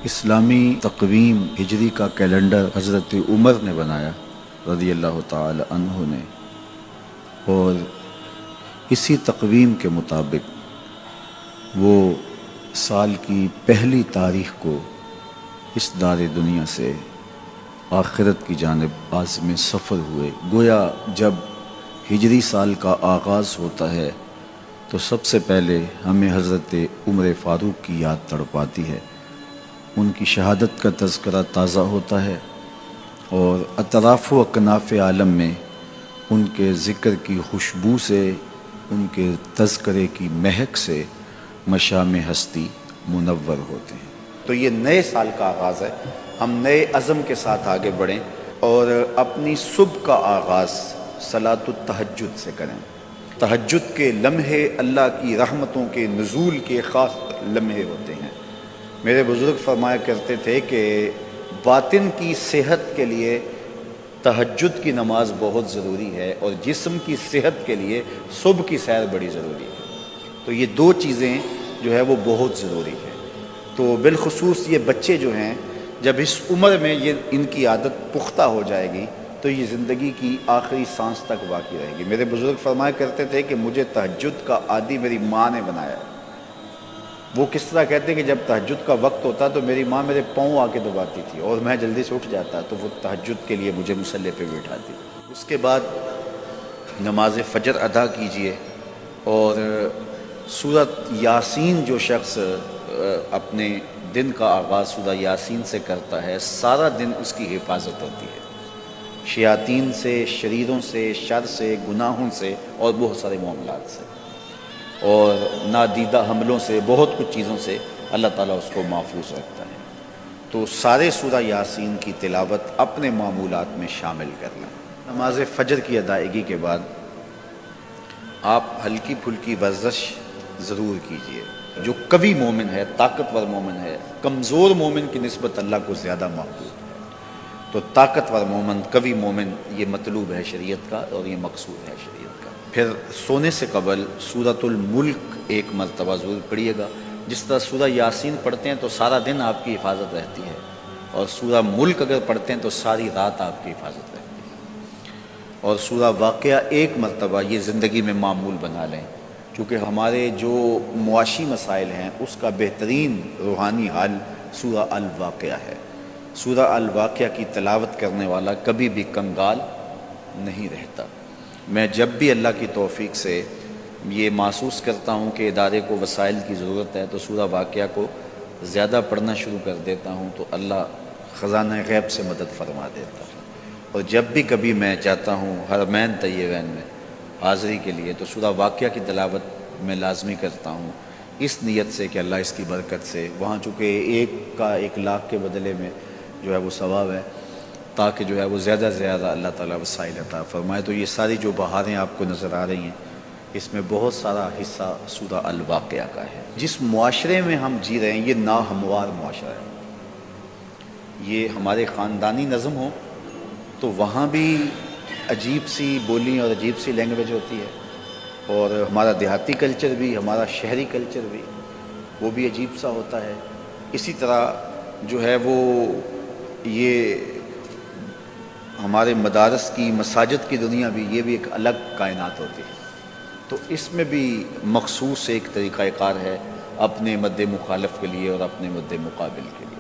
اسلامی تقویم ہجری کا کیلنڈر حضرت عمر نے بنایا رضی اللہ تعالی عنہ نے، اور اسی تقویم کے مطابق وہ سال کی پہلی تاریخ کو اس دار دنیا سے آخرت کی جانب عازم سفر ہوئے۔ گویا جب ہجری سال کا آغاز ہوتا ہے تو سب سے پہلے ہمیں حضرت عمر فاروق کی یاد تڑپاتی ہے، ان کی شہادت کا تذکرہ تازہ ہوتا ہے، اور اطراف و اکناف عالم میں ان کے ذکر کی خوشبو سے، ان کے تذکرے کی مہک سے مشام ہستی منور ہوتے ہیں۔ تو یہ نئے سال کا آغاز ہے، ہم نئے عزم کے ساتھ آگے بڑھیں اور اپنی صبح کا آغاز صلاۃ التہجد سے کریں۔ تہجد کے لمحے اللہ کی رحمتوں کے نزول کے خاص لمحے ہوتے ہیں۔ میرے بزرگ فرمایا کرتے تھے کہ باطن کی صحت کے لیے تہجد کی نماز بہت ضروری ہے، اور جسم کی صحت کے لیے صبح کی سیر بڑی ضروری ہے۔ تو یہ دو چیزیں جو ہے وہ بہت ضروری ہے۔ تو بالخصوص یہ بچے جو ہیں، جب اس عمر میں ان کی عادت پختہ ہو جائے گی تو یہ زندگی کی آخری سانس تک باقی رہے گی۔ میرے بزرگ فرمایا کرتے تھے کہ مجھے تہجد کا عادی میری ماں نے بنایا۔ وہ کس طرح کہتے ہیں کہ جب تہجد کا وقت ہوتا تو میری ماں میرے پاؤں آ کے دباتی تھی اور میں جلدی سے اٹھ جاتا، تو وہ تہجد کے لیے مجھے مصلی پہ بٹھاتی۔ اس کے بعد نماز فجر ادا کیجئے، اور سورۃ یاسین جو شخص اپنے دن کا آغاز سورہ یاسین سے کرتا ہے، سارا دن اس کی حفاظت ہوتی ہے، شیاطین سے، شریروں سے، شر سے، گناہوں سے اور بہت سارے معاملات سے، اور نادیدہ حملوں سے، بہت کچھ چیزوں سے اللہ تعالیٰ اس کو محفوظ رکھتا ہے۔ تو سارے سورہ یاسین کی تلاوت اپنے معمولات میں شامل کر لیں۔ نماز فجر کی ادائیگی کے بعد آپ ہلکی پھلکی ورزش ضرور کیجئے۔ جو قوی مومن ہے، طاقتور مومن ہے، کمزور مومن کی نسبت اللہ کو زیادہ محبوب ہے۔ تو طاقتور مومن، قوی مومن، یہ مطلوب ہے شریعت کا، اور یہ مقصود ہے شریعت کا۔ پھر سونے سے قبل سورۃ الملک ایک مرتبہ ضرور پڑھیے گا۔ جس طرح سورہ یاسین پڑھتے ہیں تو سارا دن آپ کی حفاظت رہتی ہے، اور سورہ ملک اگر پڑھتے ہیں تو ساری رات آپ کی حفاظت رہتی ہے۔ اور سورہ واقعہ ایک مرتبہ یہ زندگی میں معمول بنا لیں، کیونکہ ہمارے جو معاشی مسائل ہیں اس کا بہترین روحانی حل سورہ الواقعہ ہے۔ سورہ الواقعہ کی تلاوت کرنے والا کبھی بھی کنگال نہیں رہتا۔ میں جب بھی اللہ کی توفیق سے یہ محسوس کرتا ہوں کہ ادارے کو وسائل کی ضرورت ہے تو سورہ واقعہ کو زیادہ پڑھنا شروع کر دیتا ہوں، تو اللہ خزانہ غیب سے مدد فرما دیتا ہے۔ اور جب بھی کبھی میں چاہتا ہوں حرمین طیبین میں حاضری کے لیے، تو سورہ واقعہ کی تلاوت میں لازمی کرتا ہوں، اس نیت سے کہ اللہ اس کی برکت سے، وہاں چونکہ ایک کا 1,00,000 کے بدلے میں جو ہے وہ ثواب ہے، تاکہ جو ہے وہ زیادہ سے زیادہ اللہ تعالیٰ وسائل عطا فرمائے۔ تو یہ ساری جو بہاریں آپ کو نظر آ رہی ہیں، اس میں بہت سارا حصہ سورہ الواقعہ کا ہے۔ جس معاشرے میں ہم جی رہے ہیں یہ ناہموار معاشرہ ہے۔ یہ ہمارے خاندانی نظم ہو تو وہاں بھی عجیب سی بولی اور عجیب سی لینگویج ہوتی ہے، اور ہمارا دیہاتی کلچر بھی، ہمارا شہری کلچر بھی، وہ بھی عجیب سا ہوتا ہے۔ اسی طرح جو ہے وہ یہ ہمارے مدارس کی، مساجد کی دنیا بھی، یہ بھی ایک الگ کائنات ہوتی ہے۔ تو اس میں بھی مخصوص ایک طریقہ کار ہے اپنے مد مخالف کے لیے اور اپنے مد مقابل کے لیے۔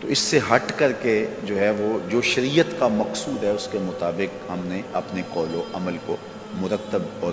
تو اس سے ہٹ کر کے جو ہے وہ جو شریعت کا مقصود ہے اس کے مطابق ہم نے اپنے قول و عمل کو مرتب اور